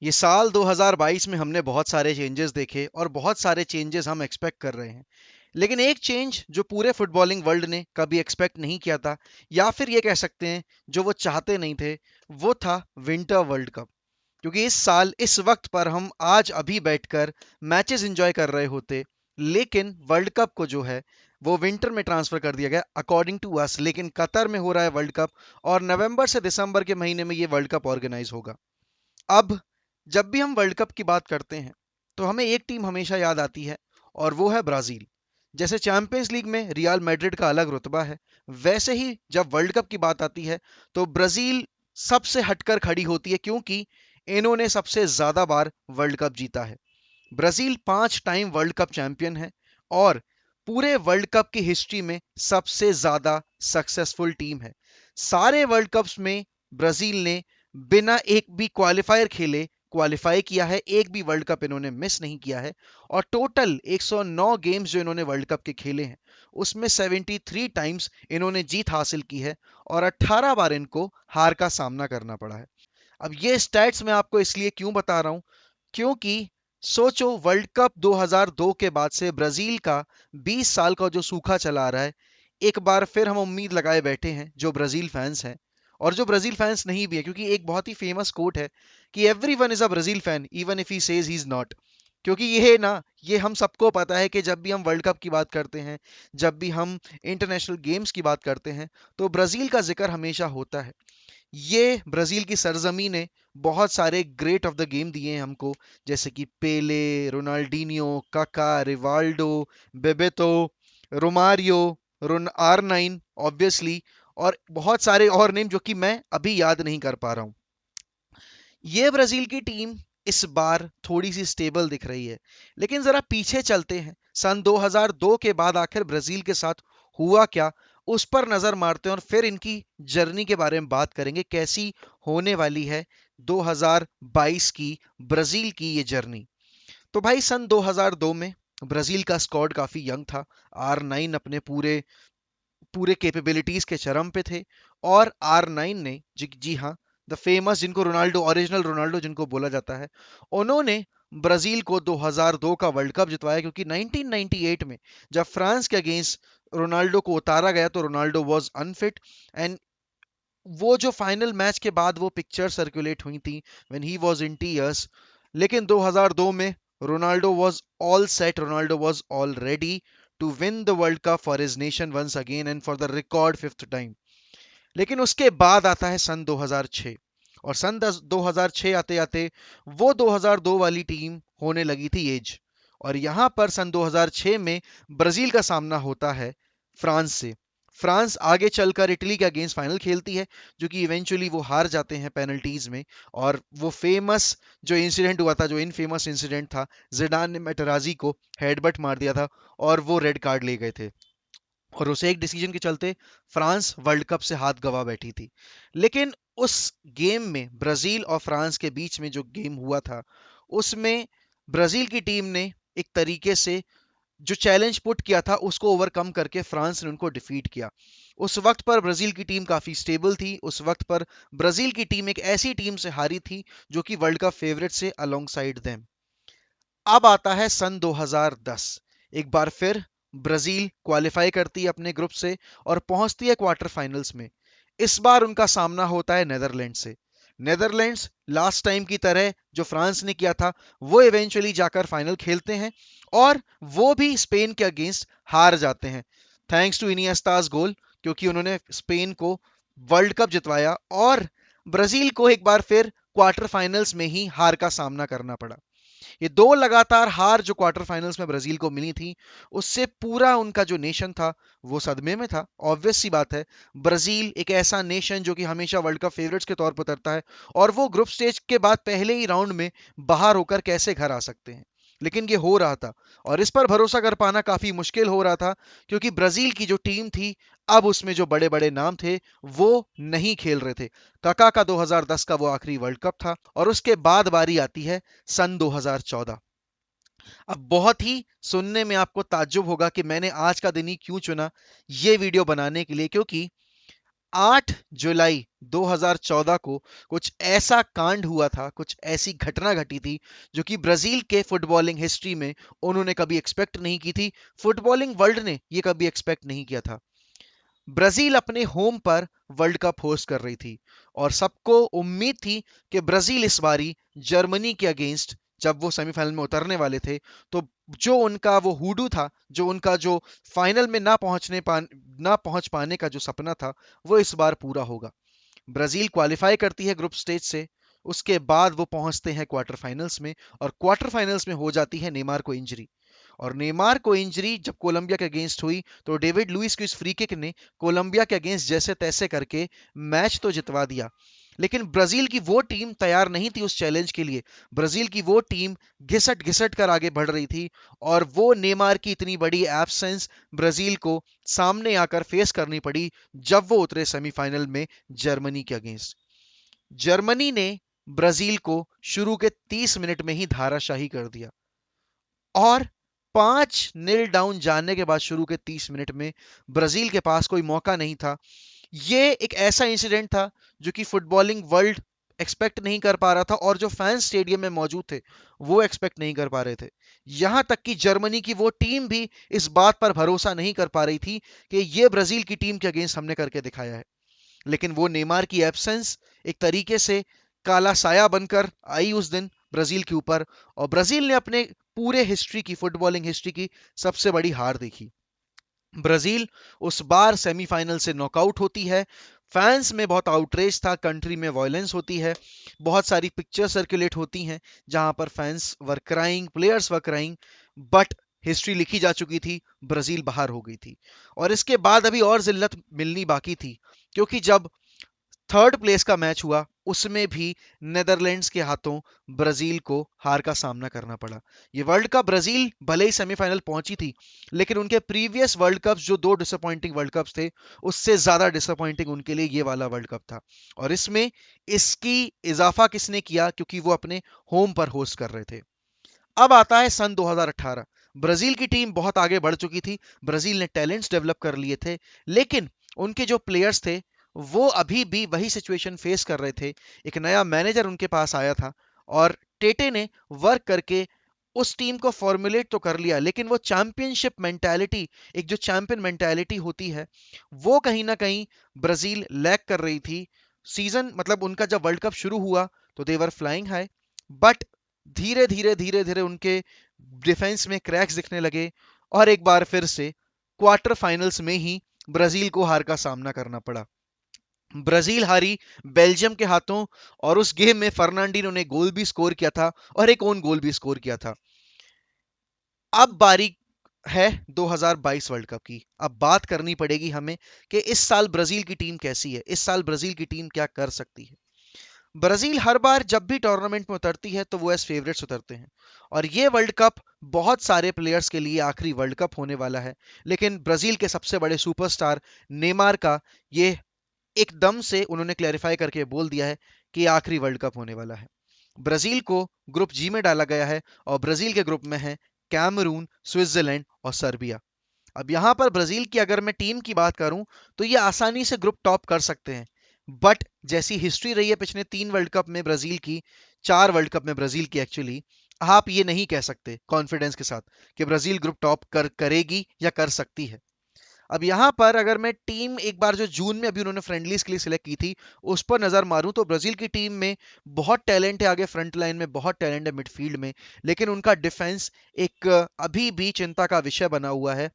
ये साल 2022 में हमने बहुत सारे चेंजेस देखे और बहुत सारे चेंजेस हम एक्सपेक्ट कर रहे हैं। लेकिन एक चेंज जो पूरे फुटबॉलिंग वर्ल्ड ने कभी एक्सपेक्ट नहीं किया था, या फिर ये कह सकते हैं जो वो चाहते नहीं थे, वो था विंटर वर्ल्ड कप। क्योंकि इस साल इस वक्त पर हम आज अभी बैठकर मैचेस एंजॉय कर रहे होते, लेकिन वर्ल्ड कप को जो है वो विंटर में ट्रांसफर कर दिया गया अकॉर्डिंग टू अस। लेकिन कतर में हो रहा है वर्ल्ड कप, और नवंबर से दिसंबर के महीने में ये वर्ल्ड कप ऑर्गेनाइज होगा। अब जब भी हम वर्ल्ड कप की बात करते हैं तो हमें एक टीम हमेशा याद आती है, और वो है ब्राजील। जैसे चैंपियंस लीग में रियल मैड्रिड का अलग रुतबा है, वैसे ही जब वर्ल्ड कप की बात आती है तो ब्राजील सबसे हटकर खड़ी होती है, क्योंकि इन्होंने सबसे ज्यादा बार वर्ल्ड कप जीता है। Brazil 5 time world cup champion है, और पूरे वर्ल्ड कप की हिस्ट्री में सबसे ज्यादा सक्सेसफुल टीम है। सारे वर्ल्ड कप्स में ब्राजील ने बिना एक भी क्वालिफायर खेले क्वालिफाई किया है, एक भी वर्ल्ड कप इन्होंने मिस नहीं किया है। और टोटल 109 गेम्स जो इन्होंने वर्ल्ड कप के खेले हैं, उसमें 73 टाइम्स इन्होंने जीत हासिल की है, और 18 बार इनको हार का सामना करना पड़ा है। अब ये स्टैट्स मैं आपको इसलिए क्यों बता रहा हूं, क्योंकि सोचो वर्ल्ड कप 2002 के बाद से ब्राजील का 20 साल का जो सूखा चला आ रहा है, एक बार फिर हम उम्मीद लगाए बैठे हैं जो ब्राजील फैंस हैं और जो ब्राजील फैंस नहीं भी है। क्योंकि एक बहुत ही फेमस कोट है कि every one is a Brazil fan even if he says he is not. क्योंकि ये हम सबको पता है कि जब भी हम वर्ल्ड कप की बात करते हैं, जब भी हम इंटरनेशनल गेम्स की बात करते हैं, तो ब्राजील का जिक्र हमेशा होता है। ये ब्राजील की सरजमी ने बहुत सारे ग्रेट ऑफ द गेम दिए हैं हमको, जैसे कि पेले, रोनाल्डीनियो, काका, रिवाल्डो, बेबेतो, रोमारियो, रोन R9 ऑब्वियसली, और बहुत सारे और नेम जो कि मैं अभी याद नहीं कर पा रहा हूं। ये ब्राजील की टीम इस बार थोड़ी सी स्टेबल दिख रही है। लेकिन जरा पीछे चलते हैं, सन 2002 के बाद आखिर ब्राजील के साथ हुआ क्या, उस पर नजर मारते हैं, और फिर इनकी जर्नी के बारे में बात करेंगे कैसी होने वाली है 2022 की ब्राजील की ये जर्नी। तो भाई सन 2002 में ब्राजील का स्क्वाड काफी यंग था। R9 अपने पूरे पूरे कैपेबिलिटीज के चरम पे थे, और R9 ने जी जी हाँ, द फेमस, जिनको रोनाल्डो, ओरिजिनल रोनाल्डो जिनको बोला जाता है, उन्होंने ब्राजील को 2002 का वर्ल्ड कप जितवाया। क्योंकि 1998 में जब फ्रांस के अगेंस्ट रोनाल्डो को उतारा गया तो रोनाल्डो वाज अनफिट, एंड वो जो फाइनल मैच के बाद वो पिक्चर सर्कुलेट हुई थी when he was in tears. लेकिन 2002 में Ronaldo was all set, Ronaldo was all ready to win the world cup for his nation once again and for the record fifth time. लेकिन उसके बाद आता है सन 2006, और सन 2006 आते आते वो 2002 वाली टीम होने लगी थी एज। और यहां पर सन 2006 में ब्राजील का सामना होता है फ्रांस से। फ्रांस आगे चलकर इटली के अगेंस्ट फाइनल खेलती है, जो कि इवेंचुअली वो हार जाते हैं पेनल्टीज में। और वो फेमस जो इंसिडेंट हुआ था, जो इनफेमस इंसिडेंट था, जिडान ने मेटराजी को हेडबट मार दिया था, और वो रेड कार्ड ले गए थे, और उसे एक डिसीजन के चलते फ्रांस वर्ल्ड कप से हाथ गवा बैठी थी। लेकिन उस गेम में, ब्राजील और फ्रांस के बीच में जो गेम हुआ था, उसमें ब्राजील की टीम ने एक तरीके से जो चैलेंज पुट किया था उसको ओवरकम करके फ्रांस ने उनको डिफीट किया। उस वक्त पर ब्राजील की टीम काफी स्टेबल थी। उस वक्त पर ब्राजील की टीम एक ऐसी टीम से हारी थी जो कि वर्ल्ड कप फेवरेट से अलोंग साइड देम। अब आता है सन 2010। एक बार फिर ब्राजील क्वालिफाई करती है अपने ग्रुप से और पहुंचती है क्वार्टर फाइनल्स में। इस बार उनका सामना होता है नेदरलैंड से। नेदरलैंड्स लास्ट टाइम की तरह जो फ्रांस ने किया था, वो इवेंचुअली जाकर फाइनल खेलते हैं, और वो भी स्पेन के अगेंस्ट हार जाते हैं, थैंक्स टू इनिएस्टास गोल। क्योंकि उन्होंने स्पेन को वर्ल्ड कप जितवाया, और ब्राजील को एक बार फिर क्वार्टर फाइनल्स में ही हार का सामना करना पड़ा। ये दो लगातार हार जो क्वार्टर फाइनल्स में ब्राजील को मिली थी, उससे पूरा उनका जो नेशन था वो सदमे में था। ऑब्वियस सी बात है, ब्राजील एक ऐसा नेशन जो कि हमेशा वर्ल्ड कप फेवरेट्स के तौर पर उतरता है, और वो ग्रुप स्टेज के बाद पहले ही राउंड में बाहर होकर कैसे घर आ सकते हैं। लेकिन ये हो रहा था, और इस पर भरोसा कर पाना काफी मुश्किल हो रहा था, क्योंकि ब्राजील की जो टीम थी, अब उसमें जो बड़े बड़े नाम थे वो नहीं खेल रहे थे। काका का 2010 का वो आखिरी वर्ल्ड कप था, और उसके बाद बारी आती है सन 2014। अब बहुत ही सुनने में आपको ताज्जुब होगा कि मैंने आज का दिन ही क्यों चुना ये वीडियो बनाने के लिए, क्योंकि 8 जुलाई 2014 को कुछ ऐसा कांड हुआ था, कुछ ऐसी घटना घटी थी जो कि ब्राजील के फुटबॉलिंग हिस्ट्री में उन्होंने कभी एक्सपेक्ट नहीं की थी, फुटबॉलिंग वर्ल्ड ने ये कभी एक्सपेक्ट नहीं किया था। ब्राजील अपने होम पर वर्ल्ड कप होस्ट कर रही थी और सबको उम्मीद थी कि ब्राजील इस बारी जर्मनी के अगेंस्ट, जब वो सेमीफाइनल में उतरने वाले थे, तो जो उनका वो हुडू था, जो उनका जो फाइनल में ना पहुंच पाने का जो सपना था, वो इस बार पूरा होगा। ब्राजील क्वालिफाई करती है ग्रुप स्टेज से, उसके बाद वो पहुंचते हैं क्वार्टर फाइनल्स में, और क्वार्टर फाइनल्स में हो जाती है नेमार को इंजरी। और नेमार को इंजरी जब कोलंबिया के अगेंस्ट हुई, तो डेविड लुइस की इस फ्री किक ने कोलंबिया के अगेंस्ट जैसे तैसे करके मैच तो जितवा दिया। लेकिन ब्राजील की वो टीम तैयार नहीं थी उस चैलेंज के लिए। ब्राजील की वो टीम घिसट घिसट कर आगे बढ़ रही थी, और वो नेमार की इतनी बड़ी एब्सेंस ब्राजील को सामने आकर फेस करनी पड़ी जब वो उतरे सेमीफाइनल में जर्मनी के अगेंस्ट। जर्मनी ने ब्राजील को शुरू के 30 मिनट में ही धाराशाही कर दिया, और 5-0 डाउन जाने के बाद शुरू के 30 मिनट में ब्राजील के पास कोई मौका नहीं था। ये एक ऐसा इंसिडेंट था जो कि फुटबॉलिंग वर्ल्ड एक्सपेक्ट नहीं कर पा रहा था, और जो फैंस स्टेडियम में मौजूद थे वो एक्सपेक्ट नहीं कर पा रहे थे। यहां तक कि जर्मनी की वो टीम भी इस बात पर भरोसा नहीं कर पा रही थी कि ये ब्राजील की टीम के अगेंस्ट हमने करके दिखाया है। लेकिन वो नेमार की एब्सेंस एक तरीके से काला साया बनकर आई उस दिन ब्राजील के ऊपर, और ब्राजील ने अपने पूरे हिस्ट्री की, फुटबॉलिंग हिस्ट्री की सबसे बड़ी हार देखी। ब्राजील उस बार सेमीफाइनल से नॉकआउट होती है। फैंस में बहुत आउटरेज था, कंट्री में वायलेंस होती है, बहुत सारी पिक्चर सर्कुलेट होती हैं जहां पर fans were crying, players were crying, but history लिखी जा चुकी थी, ब्राजील बाहर हो गई थी। और इसके बाद अभी और जिल्लत मिलनी बाकी थी, क्योंकि जब थर्ड प्लेस का मैच हुआ उसमें भी नेदरलैंड्स के हाथों ब्राजील को हार का सामना करना पड़ा। ये वर्ल्ड कप ब्राजील भले ही सेमीफाइनल पहुंची थी, लेकिन उनके प्रीवियस वर्ल्ड कप्स जो दो डिसअपॉइंटिंग वर्ल्ड कप्स थे, उससे ज्यादा डिसअपॉइंटिंग उनके लिए ये वाला वर्ल्ड कप था। और इसमें इसकी इजाफा किसने किया, क्योंकि वो अपने होम पर होस्ट कर रहे थे। अब आता है सन 2018। ब्राजील की टीम बहुत आगे बढ़ चुकी थी, ब्राजील ने टैलेंट्स डेवलप कर लिए थे, लेकिन उनके जो प्लेयर्स थे वो अभी भी वही सिचुएशन फेस कर रहे थे। एक नया मैनेजर उनके पास आया था, और टेटे ने वर्क करके उस टीम को फॉर्मुलेट तो कर लिया, लेकिन वो चैंपियनशिप मेंटालिटी, एक जो चैंपियन मेंटालिटी होती है, वो कहीं ना कहीं ब्राजील लैक कर रही थी। सीजन मतलब उनका जब वर्ल्ड कप शुरू हुआ तो देवर फ्लाइंग हाई, बट धीरे धीरे उनके डिफेंस में क्रैक्स दिखने लगे, और एक बार फिर से क्वार्टर फाइनल्स में ही ब्राजील को हार का सामना करना पड़ा। ब्राजील हारी बेल्जियम के हाथों, और उस गेम में फर्नांडिनो ने गोल भी स्कोर किया था और एक ओन गोल भी स्कोर किया था। अब बारी है 2022 वर्ल्ड कप की। अब बात करनी पड़ेगी हमें कि इस साल ब्राजील की टीम कैसी है, इस साल ब्राजील की टीम क्या कर सकती है। ब्राजील हर बार जब भी टूर्नामेंट में उतरती है तो वो एज फेवरेट्स उतरते हैं, और ये वर्ल्ड कप बहुत सारे प्लेयर्स के लिए आखिरी वर्ल्ड कप होने वाला है। लेकिन ब्राजील के सबसे बड़े सुपरस्टार नेमार का ये एकदम से उन्होंने क्लैरिफाई करके बोल दिया है कि ये आखिरी वर्ल्ड कप होने वाला है। ब्राजील को ग्रुप जी में डाला गया है, और ब्राजील के ग्रुप में है कैमरून, स्विट्जरलैंड और सर्बिया। अब यहां पर ब्राजील की अगर मैं टीम की बात करूं तो ये आसानी से ग्रुप टॉप कर सकते हैं, बट जैसी हिस्ट्री रही है पिछले 3 वर्ल्ड कप में ब्राजील की, 4 वर्ल्ड कप में ब्राजील की एक्चुअली, आप ये नहीं कह सकते कॉन्फिडेंस के साथ कि ब्राजील ग्रुप टॉप करेगी या कर सकती है। अब यहाँ पर अगर मैं टीम एक बार जो जून में अभी उन्होंने फ्रेंडलीज के लिए सिलेक्ट की थी उस पर नजर मारूं, तो ब्राजील की टीम में बहुत टैलेंट है, आगे फ्रंट लाइन में बहुत टैलेंट है, मिडफील्ड में, लेकिन उनका डिफेंस एक अभी भी चिंता का विषय बना हुआ है।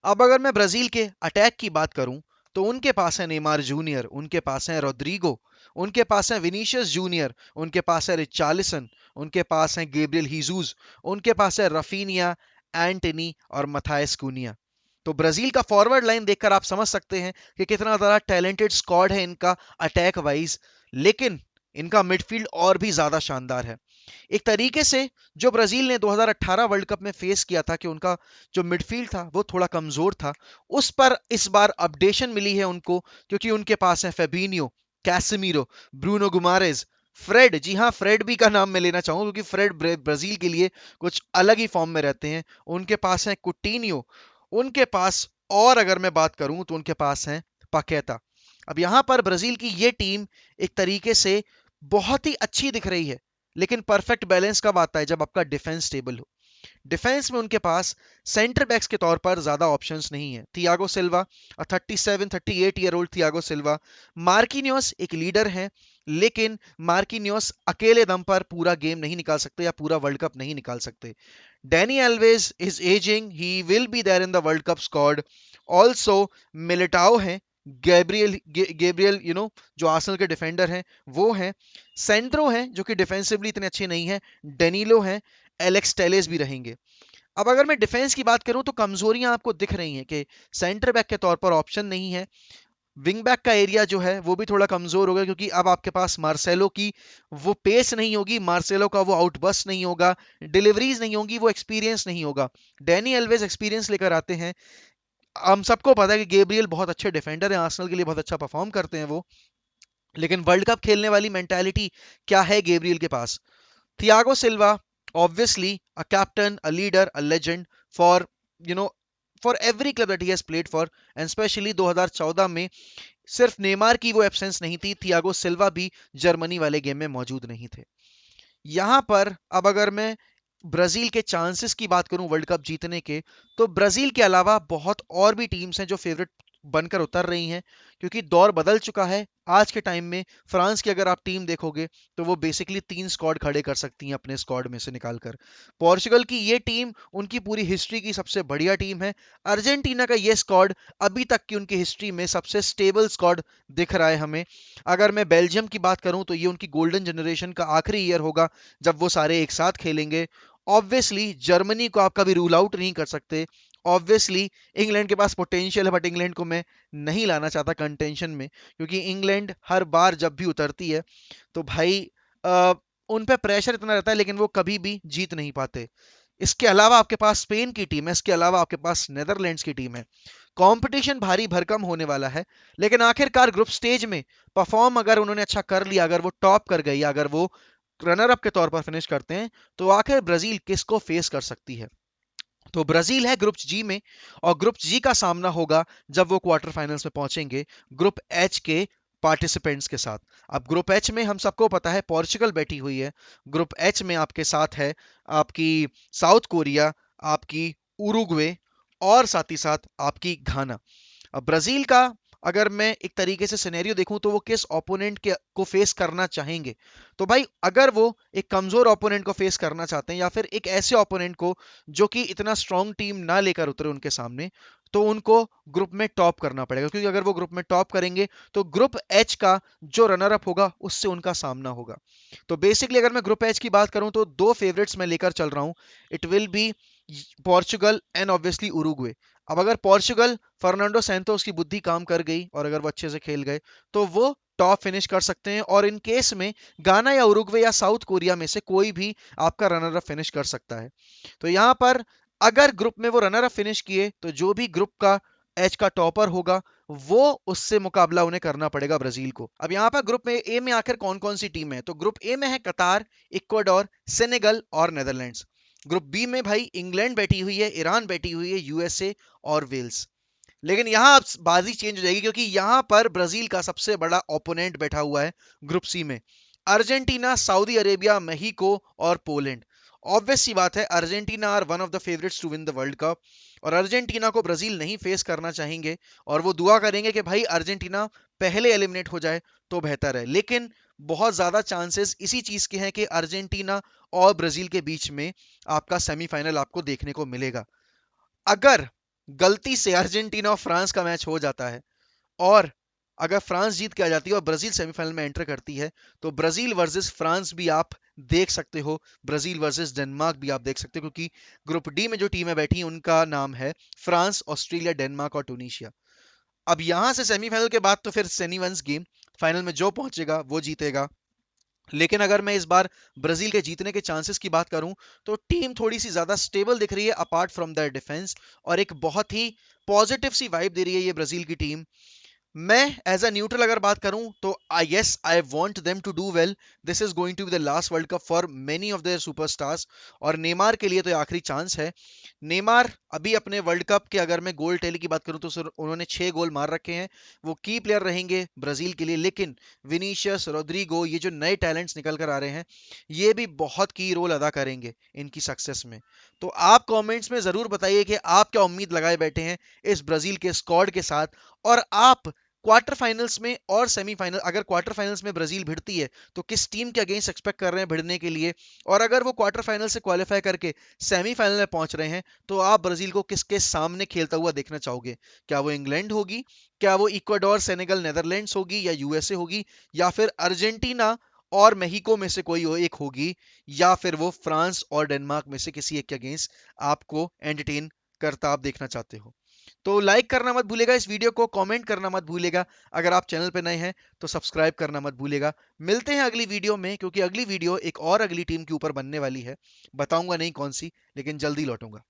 अब अगर मैं ब्राजील के अटैक की बात करूं तो उनके पास है नेमार जूनियर, उनके पास है रोड्रिगो, उनके पास है विनीशियस जूनियर, उनके पास है रिचार्लिसन, उनके पास है गेब्रियल हीजूस, उनके पास है रफीनिया, एंटनी और मथायस कूनिया। तो ब्राजील का फॉरवर्ड लाइन देखकर आप समझ सकते हैं कि कितना ज्यादा टैलेंटेड स्क्वाड है इनका अटैक वाइज, लेकिन इनका मिडफील्ड और भी ज्यादा शानदार है। एक तरीके से जो ब्राजील ने 2018 वर्ल्ड कप में फेस किया था कि उनका जो मिडफील्ड था वो थोड़ा कमजोर था, उस पर इस बार अपडेशन मिली है उनको, क्योंकि उनके पास है फेबिनियो, कैसेमीरो, ब्रूनो गुमारेज, फ्रेड। जी हाँ, फ्रेड भी का नाम मैं लेना चाहूंगा क्योंकि फ्रेड ब्राजील के लिए कुछ अलग ही फॉर्म में रहते हैं। उनके पास है कुटिन्यो, उनके पास, और अगर मैं बात करूं तो उनके पास है पाकेता। अब यहां पर ब्राजील की ये टीम एक तरीके से बहुत ही अच्छी दिख रही है, लेकिन परफेक्ट बैलेंस कब आता है? जब आपका डिफेंस स्टेबल हो। डिफेंस में उनके पास सेंटर बैक्स के तौर पर ज्यादा ऑप्शंस नहीं है। Thiago Silva, 37-38 year old Thiago Silva. Marquinhos एक लीडर है, लेकिन मार्किनियोस अकेले दम पर पूरा गेम नहीं निकाल सकते या पूरा वर्ल्ड कप नहीं निकाल सकते। Dani Alves is ageing, he will be there in the world cup squad. Also Militao है, गैब्रियल जो आर्सेनल के डिफेंडर हैं वो हैं, सेंड्रो हैं जो कि डिफेंसिवली इतने अच्छे नहीं हैं, डेनीलो हैं, एलेक्स टेलेस भी रहेंगे। अब अगर मैं डिफेंस की बात करूं तो कमजोरियां आपको दिख रही हैं कि सेंटर बैक के तौर पर ऑप्शन नहीं है। विंग बैक का एरिया जो है वो भी थोड़ा कमजोर होगा, क्योंकि अब आपके पास मार्सेलो की वो पेस नहीं होगी, मार्सेलो का वो आउटबस्ट नहीं होगा, डिलीवरीज नहीं होगी, वो एक्सपीरियंस नहीं होगा। डैनी एल्वेज एक्सपीरियंस लेकर आते हैं। हम सबको पता है कि गैब्रियल बहुत अच्छे डिफेंडर हैं, आर्सेनल के लिए बहुत अच्छा परफॉर्म करते हैं वो, लेकिन वर्ल्ड कप खेलने वाली मेंटालिटी क्या है गैब्रियल के पास? Thiago Silva, obviously a captain, a leader, a legend for you know for every club that he has played for, and especially 2014 में सिर्फ नेमार की वो एब्सेंस नहीं थी, थियागो सिल्वा भी जर्मनी वाले गेम में मौजूद नहीं थे। यहां पर अब अगर मैं ब्राजील के चांसेस की बात करूं वर्ल्ड कप जीतने के, तो ब्राजील के अलावा बहुत और भी टीम्स हैं जो फेवरेट बनकर उतर रही हैं, क्योंकि दौर बदल चुका है। आज के टाइम में फ्रांस की अगर आप टीम देखोगे तो वो बेसिकली 3 स्क्वाड खड़े कर सकती हैं अपने स्क्वाड में से निकालकर। पोर्चुगल की ये टीम उनकी पूरी हिस्ट्री की सबसे बढ़िया टीम है। अर्जेंटीना का ये स्क्वाड अभी तक की उनकी हिस्ट्री में सबसे स्टेबल स्क्वाड दिख रहा है हमें। अगर मैं बेल्जियम की बात करूं तो ये उनकी गोल्डन जनरेशन का आखिरी ईयर होगा जब वो सारे एक साथ खेलेंगे। ऑब्वियसली जर्मनी को आप कभी रूल आउट नहीं कर सकते। ऑब्वियसली इंग्लैंड के पास पोटेंशियल है, बट इंग्लैंड को मैं नहीं लाना चाहता कंटेंशन में, क्योंकि इंग्लैंड हर बार जब भी उतरती है तो भाई अ, उन पे प्रेशर इतना रहता है, लेकिन वो कभी भी जीत नहीं पाते। इसके अलावा आपके पास स्पेन की टीम है, इसके अलावा आपके पास नेदरलैंड्स की टीम है। कंपटीशन भारी भरकम होने वाला है, लेकिन आखिरकार ग्रुप स्टेज में परफॉर्म अगर उन्होंने अच्छा कर लिया, अगर वो टॉप कर गई, अगर वो रनर अप के तौर पर फिनिश करते हैं, तो आखिर ब्राजील किसको फेस कर सकती है? तो ब्राजील है ग्रुप जी में, और ग्रुप जी का सामना होगा जब वो क्वार्टर फाइनल्स में पहुंचेंगे ग्रुप एच के पार्टिसिपेंट्स के साथ। अब ग्रुप एच में हम सबको पता है पोर्चुगल बैठी हुई है। ग्रुप एच में आपके साथ है आपकी साउथ कोरिया, आपकी उरुग्वे, और साथ ही साथ आपकी घाना। अब ब्राजील का अगर मैं एक तरीके से सिनेरियो देखूं तो वो किस ओपोनेंट के को फेस करना चाहेंगे? तो भाई अगर वो एक कमजोर ओपोनेंट को फेस करना चाहते हैं, या फिर एक ऐसे ओपोनेंट को जो कि इतना स्ट्रांग टीम ना लेकर उतरे उनके सामने, तो उनको ग्रुप में टॉप करना पड़ेगा, क्योंकि अगर वो ग्रुप में टॉप करेंगे तो ग्रुप एच का जो रनर अप होगा उससे उनका सामना होगा। तो बेसिकली अगर मैं ग्रुप एच की बात करूं तो दो फेवरेट्स मैं लेकर चल रहा हूं। It will be Portugal and obviously Uruguay. अब अगर पोर्चुगल, फर्नांडो सैंतोस की बुद्धि काम कर गई और अगर वो अच्छे से खेल गए, तो वो टॉप फिनिश कर सकते हैं, और इन केस में गाना या उरुग्वे या साउथ कोरिया में से कोई भी आपका रनर अप फिनिश कर सकता है। तो यहाँ पर अगर ग्रुप में वो रनर अप फिनिश किए, तो जो भी ग्रुप का एच का टॉपर होगा वो उससे मुकाबला उन्हें करना पड़ेगा ब्राजील को। अब यहाँ पर ग्रुप में ए में आखिर कौन कौन सी टीम है? तो ग्रुप ए में है कतार, इक्वाडोर, सेनेगल और नेदरलैंड्स। ग्रुप बी में भाई इंग्लैंड बैठी हुई है, ईरान बैठी हुई है, यूएसए और वेल्स। लेकिन यहां अब बाजी चेंज हो जाएगी, क्योंकि यहां पर ब्राजील का सबसे बड़ा ओपोनेंट बैठा हुआ है ग्रुप सी में। अर्जेंटीना, सऊदी अरेबिया, मेहिको और पोलैंड। ऑब्वियस सी बात है, Argentina are one of the favourites to win the world cup, और अर्जेंटीना को ब्राजील नहीं फेस करना चाहेंगे, और वो दुआ करेंगे कि भाई अर्जेंटीना पहले एलिमिनेट हो जाए तो बेहतर है। लेकिन बहुत ज्यादा चांसेस इसी चीज के हैं कि अर्जेंटीना और ब्राजील के बीच में आपका सेमीफाइनल आपको देखने को मिलेगा। अगर गलती से अर्जेंटीना और फ्रांस का मैच हो जाता है, और अगर फ्रांस जीत के आ जाती है और ब्राजील सेमीफाइनल में एंटर करती है, तो ब्राजील वर्सेस फ्रांस भी आप देख सकते हो, ब्राजील वर्सेस डेनमार्क भी आप देख सकते हो, क्योंकि ग्रुप डी में जो टीमें बैठी हैं उनका नाम है फ्रांस, ऑस्ट्रेलिया, डेनमार्क और टूनिशिया। अब यहां से सेमीफाइनल के बाद तो फिर एनीवन्स गेम, फाइनल में जो पहुंचेगा वो जीतेगा। लेकिन अगर मैं इस बार ब्राजील के जीतने के चांसेस की बात करूं, तो टीम थोड़ी सी ज्यादा स्टेबल दिख रही है अपार्ट फ्रॉम द डिफेंस, और एक बहुत ही पॉजिटिव सी वाइब दे रही है ये ब्राजील की टीम। मैं एज अ न्यूट्रल अगर बात करूं तो I yes I want them to do well. This is going to be the last World cup for many of their superstars, और नेमार के लिए तो ये आखिरी चांस है। नेमार अभी अपने वर्ल्ड कप के, अगर मैं गोल टेली की बात करूं तो उन्होंने 6 गोल मार रखे हैं। वो की प्लेयर रहेंगे ब्राजील के लिए, लेकिन विनीशियस, रोड्रिगो, ये जो नए टैलेंट्स निकल कर आ रहे हैं, ये भी बहुत की रोल अदा करेंगे इनकी सक्सेस में। तो आप कमेंट्स में जरूर बताइए कि आप क्या उम्मीद लगाए बैठे हैं इस ब्राजील के स्क्वाड के साथ। और आप क्वार्टर फाइनल्स में और सेमीफाइनल, अगर क्वार्टर फाइनल्स में ब्राजील भिड़ती है तो किस टीम के अगेंस्ट एक्सपेक्ट कर रहे हैं भिड़ने के लिए। और अगर वो क्वार्टर फाइनल से क्वालिफाई करके सेमीफाइनल में पहुंच रहे हैं तो आप ब्राजील को किसके सामने खेलता हुआ देखना चाहोगे? क्या वो इंग्लैंड होगी, क्या वो इक्वाडोर, सेनेगल, नेदरलैंड्स होगी, या यूएसए होगी, या फिर अर्जेंटीना और मेहिको में से कोई एक होगी, या फिर वो फ्रांस और डेनमार्क में से किसी एक के अगेंस्ट आपको एंटरटेन करता आप देखना चाहते हो? तो लाइक करना मत भूलेगा इस वीडियो को, कमेंट करना मत भूलेगा। अगर आप चैनल पे नए हैं तो सब्सक्राइब करना मत भूलेगा। मिलते हैं अगली वीडियो में, क्योंकि अगली वीडियो एक और अगली टीम के ऊपर बनने वाली है। बताऊंगा नहीं कौन सी, लेकिन जल्दी लौटूंगा।